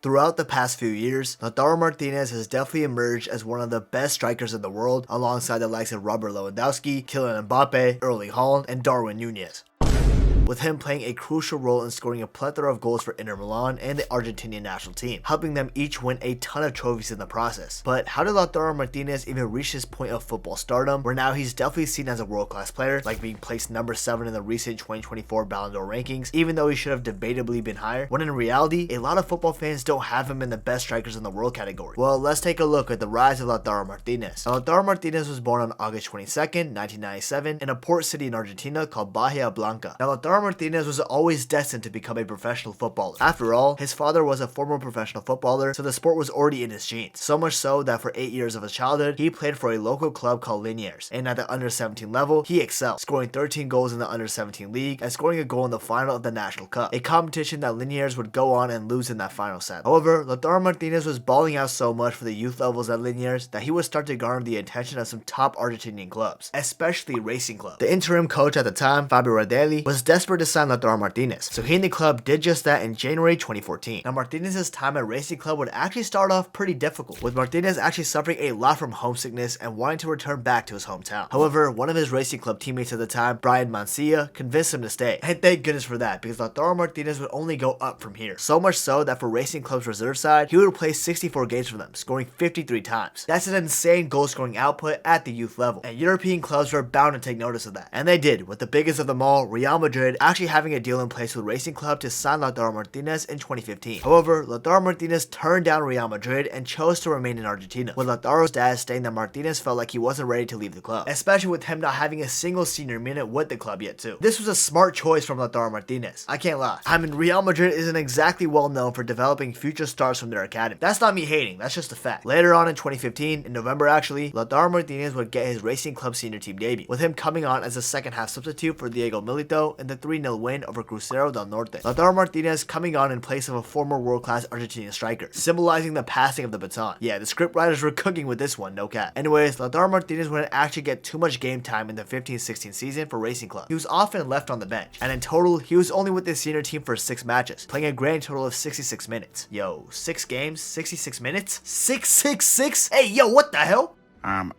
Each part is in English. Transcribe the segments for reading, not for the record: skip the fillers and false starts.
Throughout the past few years, Lautaro Martinez has definitely emerged as one of the best strikers in the world alongside the likes of Robert Lewandowski, Kylian Mbappe, Erling Haaland, and Darwin Núñez, with him playing a crucial role in scoring a plethora of goals for Inter Milan and the Argentinian National Team, helping them each win a ton of trophies in the process. But how did Lautaro Martinez even reach this point of football stardom, where now he's definitely seen as a world-class player, like being placed number 7 in the recent 2024 Ballon d'Or rankings, even though he should have debatably been higher, when in reality, a lot of football fans don't have him in the best strikers in the world category? Well, let's take a look at the rise of Lautaro Martinez. Now, Lautaro Martinez was born on August 22nd, 1997, in a port city in Argentina called Bahia Blanca. Now, Lautaro Martinez was always destined to become a professional footballer. After all, his father was a former professional footballer, so the sport was already in his genes. So much so that for 8 years of his childhood, he played for a local club called Liniers, and at the under-17 level, he excelled, scoring 13 goals in the under-17 league and scoring a goal in the final of the National Cup, a competition that Liniers would go on and lose in that final set. However, Lautaro Martinez was balling out so much for the youth levels at Liniers that he would start to garner the attention of some top Argentinian clubs, especially Racing Club. The interim coach at the time, Fabio Radelli, was desperate to sign Lautaro Martinez, so he and the club did just that in January 2014. Now, Martinez's time at Racing Club would actually start off pretty difficult, with Martinez actually suffering a lot from homesickness and wanting to return back to his hometown. However, one of his Racing Club teammates at the time, Brian Mancia, convinced him to stay, and thank goodness for that, because Lautaro Martinez would only go up from here. So much so that for Racing Club's reserve side, he would play 64 games for them, scoring 53 times. That's an insane goal scoring output at the youth level, and European clubs were bound to take notice of that, and they did, with the biggest of them all, Real Madrid, actually having a deal in place with Racing Club to sign Lautaro Martinez in 2015. However, Lautaro Martinez turned down Real Madrid and chose to remain in Argentina, with Lautaro's dad stating that Martinez felt like he wasn't ready to leave the club, especially with him not having a single senior minute with the club yet too. This was a smart choice from Lautaro Martinez, I can't lie. I mean, Real Madrid isn't exactly well known for developing future stars from their academy. That's not me hating, that's just a fact. Later on in 2015, in November actually, Lautaro Martinez would get his Racing Club senior team debut, with him coming on as a second half substitute for Diego Milito in the 3-0 win over Cruzeiro del Norte. Lautaro Martinez coming on in place of a former world-class Argentinian striker, symbolizing the passing of the baton. Yeah, the scriptwriters were cooking with this one, no cap. Anyways, Lautaro Martinez wouldn't actually get too much game time in the 15-16 season for Racing Club. He was often left on the bench, and in total, he was only with his senior team for 6 matches, playing a grand total of 66 minutes. Yo, 6 games, 66 minutes? 666? Hey, yo, what the hell?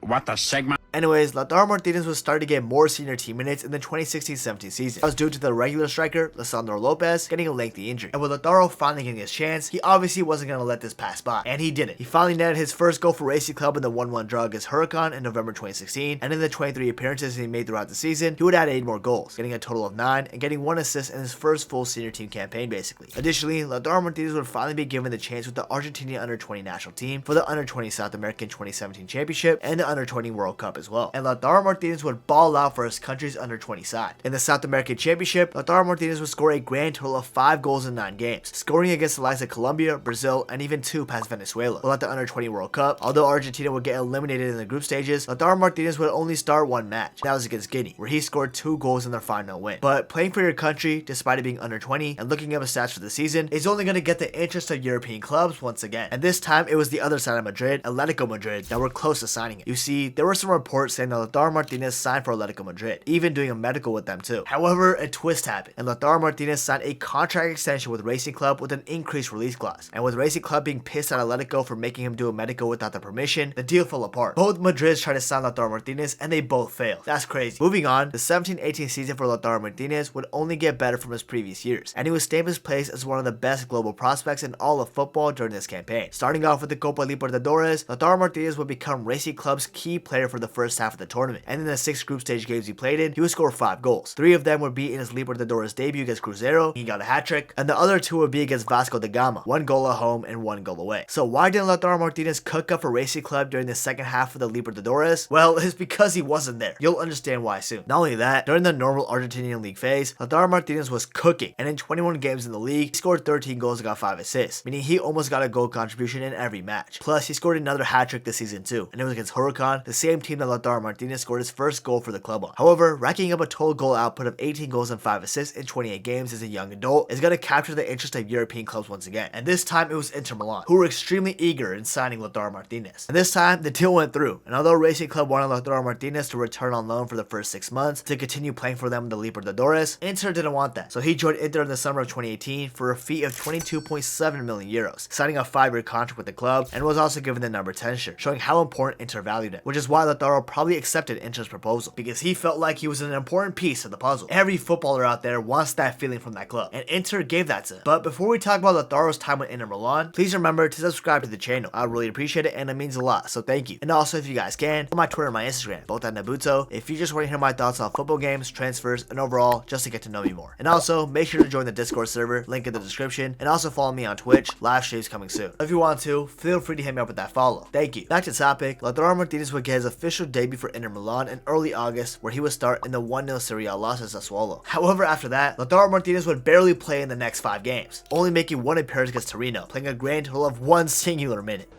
What the segment? Anyways, Lautaro Martinez was starting to get more senior team minutes in the 2016-17 season. That was due to the regular striker, Lisandro Lopez, getting a lengthy injury. And with Lautaro finally getting his chance, he obviously wasn't going to let this pass by. And he didn't. He finally netted his first goal for Racing Club in the 1-1 draw against Huracan in November 2016. And in the 23 appearances he made throughout the season, he would add 8 more goals, getting a total of 9 and getting 1 assist in his first full senior team campaign basically. Additionally, Lautaro Martinez would finally be given the chance with the Argentinian Under-20 national team for the Under-20 South American 2017 Championship and the Under-20 World Cup as well. And Lautaro Martinez would ball out for his country's Under-20 side. In the South American Championship, Lautaro Martinez would score a grand total of 5 goals in 9 games, scoring against the likes of Colombia, Brazil, and even 2 past Venezuela. While at the Under-20 World Cup, although Argentina would get eliminated in the group stages, Lautaro Martinez would only start 1 match. That was against Guinea, where he scored 2 goals in their final win. But playing for your country, despite it being Under-20, and looking up his stats for the season, is only going to get the interest of European clubs once again. And this time, it was the other side of Madrid, Atletico Madrid, that were close to signing it. You see, there were some reports saying that Lautaro Martinez signed for Atletico Madrid, even doing a medical with them too. However, a twist happened, and Lautaro Martinez signed a contract extension with Racing Club with an increased release clause. And with Racing Club being pissed at Atletico for making him do a medical without the permission, the deal fell apart. Both Madrids tried to sign Lautaro Martinez, and they both failed. That's crazy. Moving on, the 17-18 season for Lautaro Martinez would only get better from his previous years, and he would stamp his place as one of the best global prospects in all of football during this campaign. Starting off with the Copa Libertadores, Lautaro Martinez would become Racing Club's key player for the first half of the tournament, and in the 6 group stage games he played in, he would score 5 goals. 3 of them would be in his Libertadores debut against Cruzeiro, he got a hat-trick, and the other 2 would be against Vasco da Gama, 1 goal at home and 1 goal away. So why didn't Lautaro Martinez cook up for Racing Club during the second half of the Libertadores? Well, it's because he wasn't there. You'll understand why soon. Not only that, during the normal Argentinian league phase, Lautaro Martinez was cooking, and in 21 games in the league, he scored 13 goals and got 5 assists, meaning he almost got a goal contribution in every match. Plus, he scored another hat-trick this season too, and it was against Huracan, the same team that Lautaro Martinez scored his first goal for the club on. However, racking up a total goal output of 18 goals and 5 assists in 28 games as a young adult is going to capture the interest of European clubs once again. And this time it was Inter Milan, who were extremely eager in signing Lautaro Martinez. And this time the deal went through, and although Racing Club wanted Lautaro Martinez to return on loan for the first 6 months to continue playing for them in the Libertadores, Inter didn't want that. So he joined Inter in the summer of 2018 for a fee of 22.7 million euros, signing a 5-year contract with the club, and was also given the number 10 shirt, showing how important Inter valued it, which is why Lautaro probably accepted Inter's proposal, because he felt like he was an important piece of the puzzle. Every footballer out there wants that feeling from that club, and Inter gave that to him. But before we talk about Lautaro's time with Inter Milan, please remember to subscribe to the channel. I would really appreciate it, and it means a lot, so thank you. And also, if you guys can, follow my Twitter and my Instagram, both at Nabuto, if you just want to hear my thoughts on football games, transfers, and overall, just to get to know me more. And also, make sure to join the Discord server, link in the description, and also follow me on Twitch, live streams coming soon. If you want to, feel free to hit me up with that follow. Thank you. Back to topic, Lautaro Martinez would get his official debut for Inter Milan in early August, where he would start in the 1-0 Serie A loss as Sassuolo. However, after that, Lautaro Martinez would barely play in the next 5 games, only making 1 appearance against Torino, playing a grand total of 1 singular minute.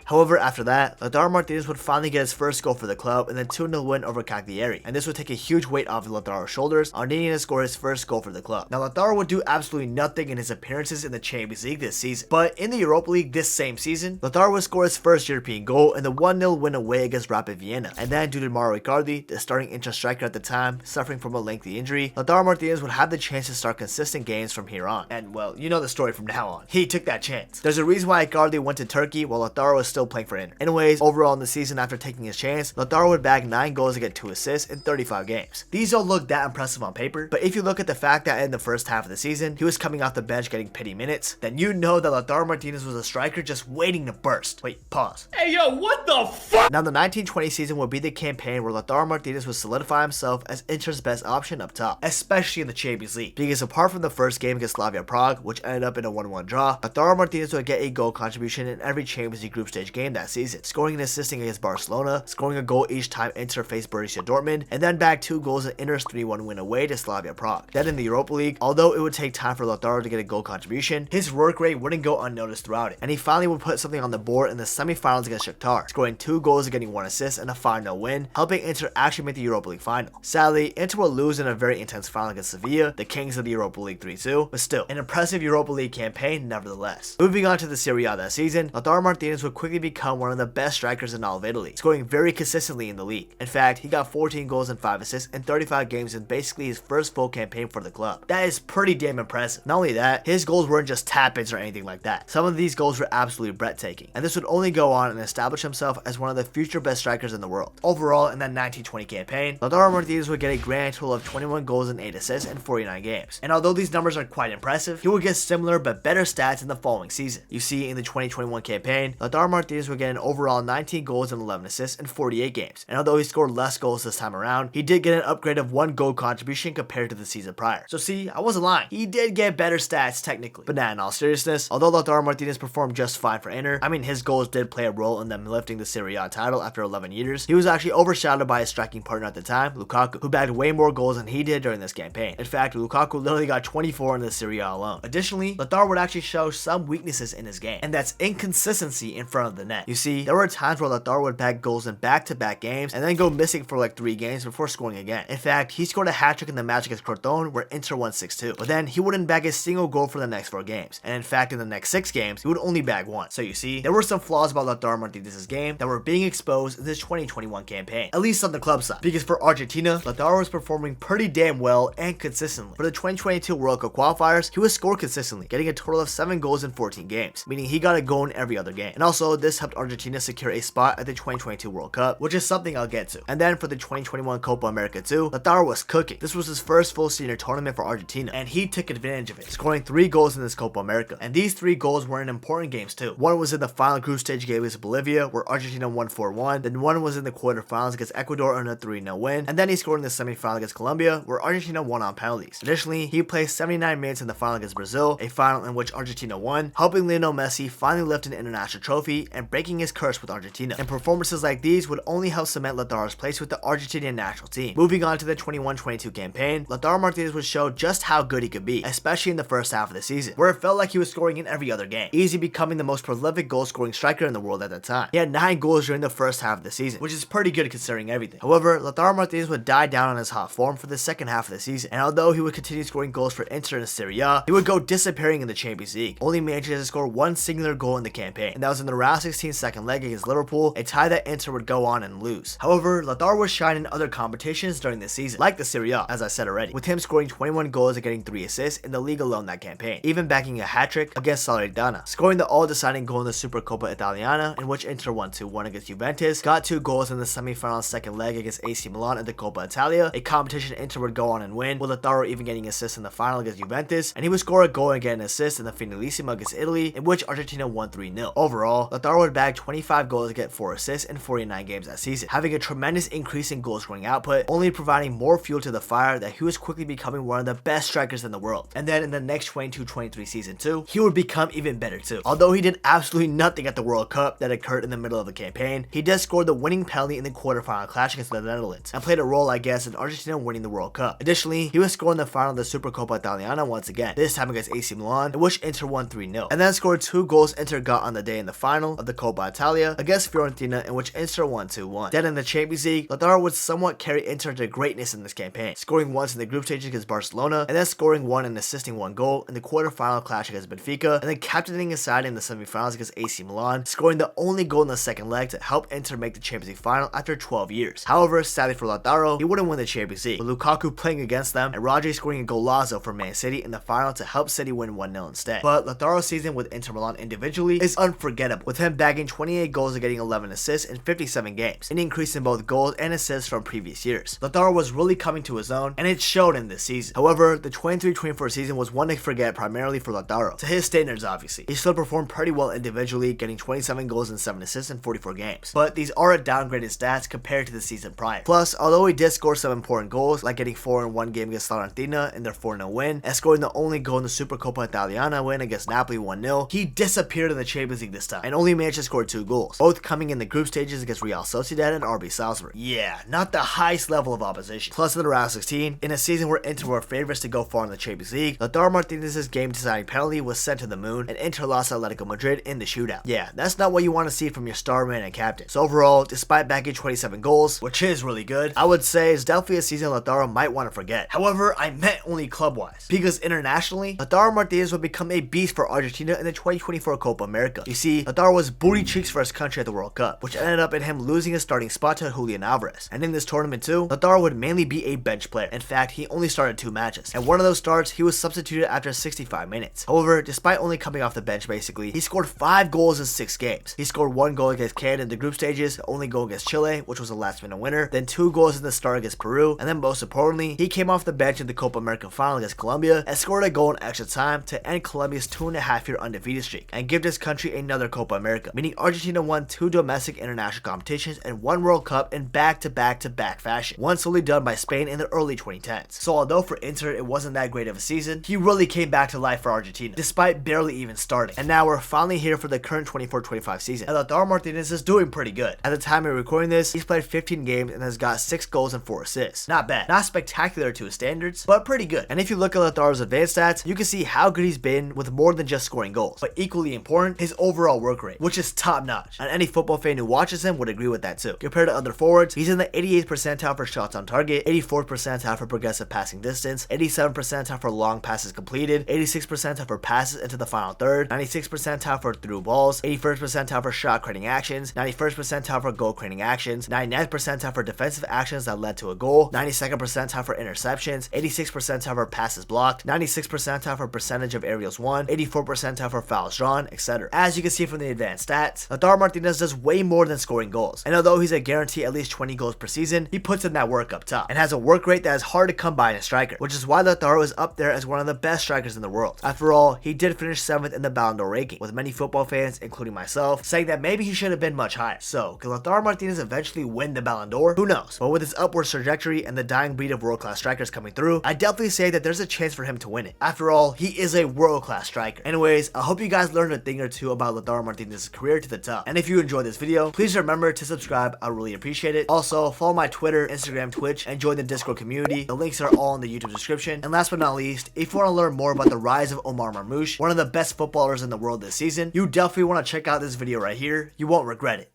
However, after that, Lautaro Martinez would finally get his first goal for the club in the 2-0 win over Cagliari, and this would take a huge weight off of Lautaro's shoulders on needing to score his first goal for the club. Now, Lautaro would do absolutely nothing in his appearances in the Champions League this season, but in the Europa League this same season, Lautaro would score his first European goal in the 1-0 win away against Rapid Vienna, and then due to Mauro Icardi, the starting Inter striker at the time, suffering from a lengthy injury, Lautaro Martinez would have the chance to start consistent games from here on. And well, you know the story from now on. He took that chance. There's a reason why Icardi went to Turkey while Lautaro was still playing for Inter. Anyways, overall in the season after taking his chance, Lautaro would bag 9 goals to get 2 assists in 35 games. These don't look that impressive on paper, but if you look at the fact that in the first half of the season, he was coming off the bench getting pity minutes, then you know that Lautaro Martinez was a striker just waiting to burst. Wait, pause. Hey yo, what the fuck? Now the 1920 season would be the campaign where Lautaro Martinez would solidify himself as Inter's best option up top, especially in the Champions League, because apart from the first game against Slavia Prague, which ended up in a 1-1 draw, Lautaro Martinez would get a goal contribution in every Champions League group stage game that season, scoring and assisting against Barcelona, scoring a goal each time Inter faced Borussia Dortmund, and then bagged 2 goals in Inter's 3-1 win away to Slavia Prague. Then in the Europa League, although it would take time for Lautaro to get a goal contribution, his work rate wouldn't go unnoticed throughout it, and he finally would put something on the board in the semi-finals against Shakhtar, scoring 2 goals and getting 1 assist and a 5-0 win, helping Inter actually make the Europa League final. Sadly, Inter would lose in a very intense final against Sevilla, the kings of the Europa League 3-2, but still, an impressive Europa League campaign nevertheless. Moving on to the Serie A that season, Lautaro Martinez would quickly become one of the best strikers in all of Italy, scoring very consistently in the league. In fact, he got 14 goals and 5 assists in 35 games in basically his first full campaign for the club. That is pretty damn impressive. Not only that, his goals weren't just tap-ins or anything like that. Some of these goals were absolutely breathtaking, and this would only go on and establish himself as one of the future best strikers in the world. Overall, in that 1920 campaign, Lautaro Martinez would get a grand total of 21 goals and 8 assists in 49 games. And although these numbers are quite impressive, he would get similar but better stats in the following season. You see, in the 2021 campaign, Lautaro Martinez would get an overall 19 goals and 11 assists in 48 games, and although he scored less goals this time around, he did get an upgrade of 1 goal contribution compared to the season prior. So see, I wasn't lying, he did get better stats technically. But nah, in all seriousness, although Lautaro Martinez performed just fine for Inter, I mean his goals did play a role in them lifting the Serie A title after 11 years, he was actually overshadowed by his striking partner at the time, Lukaku, who bagged way more goals than he did during this campaign. In fact, Lukaku literally got 24 in the Serie A alone. Additionally, Lautaro would actually show some weaknesses in his game, and that's inconsistency in front of the net. You see, there were times where Lautaro would bag goals in back-to-back games and then go missing for like 3 games before scoring again. In fact, he scored a hat-trick in the match against Crotone where Inter won 6-2, but then he wouldn't bag a single goal for the next 4 games, and in fact in the next 6 games he would only bag 1. So you see, there were some flaws about Lautaro Martinez's game that were being exposed in this 2021 campaign, at least on the club side, because for Argentina, Lautaro was performing pretty damn well and consistently. For the 2022 World Cup qualifiers, he would score consistently, getting a total of 7 goals in 14 games, meaning he got a goal in every other game, and also this helped Argentina secure a spot at the 2022 World Cup, which is something I'll get to. And then for the 2021 Copa America too, Lautaro was cooking. This was his first full senior tournament for Argentina, and he took advantage of it, scoring 3 goals in this Copa America. And these 3 goals were in important games too. One was in the final group stage game against Bolivia, where Argentina won 4-1. Then one was in the quarterfinals against Ecuador on a 3-0 win. And then he scored in the semifinal against Colombia, where Argentina won on penalties. Additionally, he played 79 minutes in the final against Brazil, a final in which Argentina won, helping Lionel Messi finally lift an international trophy Italy and breaking his curse with Argentina. And performances like these would only help cement Lautaro's place with the Argentinian national team. Moving on to the 21-22 campaign, Lautaro Martinez would show just how good he could be, especially in the first half of the season, where it felt like he was scoring in every other game, easily becoming the most prolific goal-scoring striker in the world at that time. He had 9 goals during the first half of the season, which is pretty good considering everything. However, Lautaro Martinez would die down on his hot form for the second half of the season, and although he would continue scoring goals for Inter and Serie A, he would go disappearing in the Champions League, only managing to score one singular goal in the campaign, and that was in the round 16 second leg against Liverpool, a tie that Inter would go on and lose. However, Lautaro would shine in other competitions during the season, like the Serie A, as I said already, with him scoring 21 goals and getting 3 assists in the league alone that campaign, even backing a hat-trick against Salernitana, scoring the all-deciding goal in the Super Copa Italiana, in which Inter won 2-1 against Juventus, got 2 goals in the semi-final second leg against AC Milan in the Copa Italia, a competition Inter would go on and win, with Lautaro even getting assists in the final against Juventus, and he would score a goal and get an assist in the Finalissima against Italy, in which Argentina won 3-0. Overall, Lautaro would bag 25 goals and get 4 assists in 49 games that season, having a tremendous increase in goal scoring output, only providing more fuel to the fire that he was quickly becoming one of the best strikers in the world. And then in the next 22-23 season too, he would become even better too. Although he did absolutely nothing at the World Cup that occurred in the middle of the campaign, he does score the winning penalty in the quarterfinal clash against the Netherlands, and played a role, I guess, in Argentina winning the World Cup. Additionally, he was scoring the final of the Super Copa Italiana once again, this time against AC Milan, in which Inter won 3-0, and then scored 2 goals Inter got on the day in the final of the Copa Italia against Fiorentina, in which Inter won 2-1. Then in the Champions League, Lautaro would somewhat carry Inter to greatness in this campaign, scoring once in the group stage against Barcelona, and then scoring 1 and assisting 1 goal in the quarterfinal clash against Benfica, and then captaining his side in the semifinals against AC Milan, scoring the only goal in the second leg to help Inter make the Champions League final after 12 years. However, sadly for Lautaro, he wouldn't win the Champions League, with Lukaku playing against them and Rodri scoring a golazo for Man City in the final to help City win 1-0 instead. But Lautaro's season with Inter Milan individually is unforgettable, with him bagging 28 goals and getting 11 assists in 57 games, an increase in both goals and assists from previous years. Lautaro was really coming to his own, and it showed in this season. However, the 23-24 season was one to forget primarily for Lautaro, to his standards obviously. He still performed pretty well individually, getting 27 goals and 7 assists in 44 games, but these are downgraded stats compared to the season prior. Plus, although he did score some important goals, like getting 4 in one game against Argentina in their 4-0 win, and scoring the only goal in the Super Copa Italiana win against Napoli 1-0, he disappeared in the Champions League this time, and only managed to score 2 goals, both coming in the group stages against Real Sociedad and RB Salzburg. Yeah, not the highest level of opposition. Plus in the round 16, in a season where Inter were favorites to go far in the Champions League, Lautaro Martinez's game-deciding penalty was sent to the moon, and Inter lost to Atletico Madrid in the shootout. Yeah, that's not what you want to see from your star man and captain. So overall, despite bagging 27 goals, which is really good, I would say it's definitely a season Lautaro might want to forget. However, I meant only club-wise, because internationally, Lautaro Martinez would become a beast for Argentina in the 2024 Copa America. You see, Lautaro was booty cheeks for his country at the World Cup, which ended up in him losing his starting spot to Julian Alvarez. And in this tournament too, Lautaro would mainly be a bench player. In fact, he only started 2 matches, and one of those starts, he was substituted after 65 minutes. However, despite only coming off the bench basically, he scored 5 goals in 6 games. He scored 1 goal against Canada in the group stages, the only goal against Chile, which was a last-minute winner, then 2 goals in the start against Peru, and then most importantly, he came off the bench in the Copa America final against Colombia and scored a goal in extra time to end Colombia's 2.5-year undefeated streak and give this country another Copa America, meaning Argentina won 2 domestic international competitions and 1 World Cup in back-to-back-to-back fashion, one solely done by Spain in the early 2010s. So although for Inter it wasn't that great of a season, he really came back to life for Argentina, despite barely even starting. And now we're finally here for the current 24-25 season, and Lautaro Martinez is doing pretty good. At the time of recording this, he's played 15 games and has got 6 goals and 4 assists. Not bad. Not spectacular to his standards, but pretty good. And if you look at Lautaro's advanced stats, you can see how good he's been with more than just scoring goals, but equally important, his overall work rate, which is top notch. And any football fan who watches him would agree with that too. Compared to other forwards, he's in the 88th percentile for shots on target, 84th percentile for progressive passing distance, 87th percentile for long passes completed, 86th percentile for passes into the final third, 96th percentile for through balls, 81st percentile for shot creating actions, 91st percentile for goal creating actions, 99th percentile for defensive actions that led to a goal, 92nd percentile for interceptions, 86th percentile for passes blocked, 96th percentile for percentage of aerials won, 84th percentile for fouls drawn, etc. As you can see from the advanced stats, Lautaro Martinez does way more than scoring goals, and although he's a guarantee at least 20 goals per season, he puts in that work up top, and has a work rate that is hard to come by in a striker, which is why Lautaro is up there as one of the best strikers in the world. After all, he did finish 7th in the Ballon d'Or ranking, with many football fans, including myself, saying that maybe he should have been much higher. So, can Lautaro Martinez eventually win the Ballon d'Or? Who knows? But with his upward trajectory and the dying breed of world-class strikers coming through, I definitely say that there's a chance for him to win it. After all, he is a world-class striker. Anyways, I hope you guys learned a thing or two about Lautaro Martinez his career to the top. And if you enjoyed this video, please remember to subscribe. I really appreciate it. Also, follow my Twitter, Instagram, Twitch, and join the Discord community. The links are all in the YouTube description. And last but not least, if you want to learn more about the rise of Omar Marmoush, one of the best footballers in the world this season, you definitely want to check out this video right here. You won't regret it.